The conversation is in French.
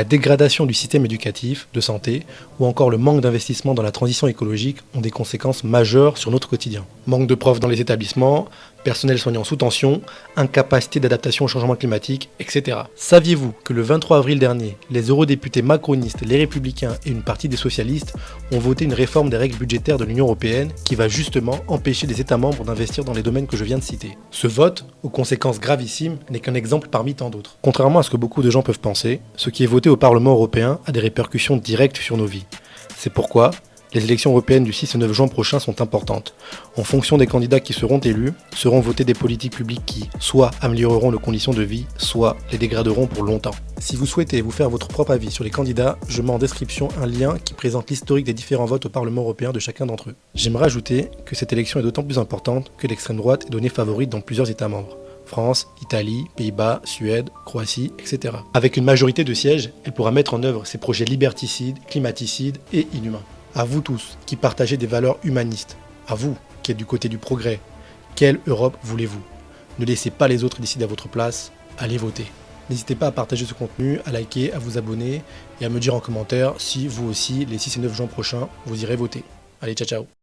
La dégradation du système éducatif, de santé, ou encore le manque d'investissement dans la transition écologique ont des conséquences majeures sur notre quotidien. Manque de profs dans les établissements, personnel soignant sous tension, incapacité d'adaptation au changement climatique, etc. Saviez-vous que le 23 avril dernier, les eurodéputés macronistes, les républicains et une partie des socialistes ont voté une réforme des règles budgétaires de l'Union européenne qui va justement empêcher les États membres d'investir dans les domaines que je viens de citer. Ce vote, aux conséquences gravissimes, n'est qu'un exemple parmi tant d'autres. Contrairement à ce que beaucoup de gens peuvent penser, ce qui est voté au Parlement européen a des répercussions directes sur nos vies. C'est pourquoi les élections européennes du 6 et 9 juin prochain sont importantes. En fonction des candidats qui seront élus, seront votées des politiques publiques qui, soit amélioreront leurs conditions de vie, soit les dégraderont pour longtemps. Si vous souhaitez vous faire votre propre avis sur les candidats, je mets en description un lien qui présente l'historique des différents votes au Parlement européen de chacun d'entre eux. J'aimerais ajouter que cette élection est d'autant plus importante que l'extrême droite est donnée favorite dans plusieurs États membres. France, Italie, Pays-Bas, Suède, Croatie, etc. Avec une majorité de sièges, elle pourra mettre en œuvre ses projets liberticides, climaticides et inhumains. À vous tous qui partagez des valeurs humanistes, à vous qui êtes du côté du progrès, quelle Europe voulez-vous? Ne laissez pas les autres décider à votre place, allez voter. N'hésitez pas à partager ce contenu, à liker, à vous abonner et à me dire en commentaire si vous aussi, les 6 et 9 juin prochains, vous irez voter. Allez, ciao ciao.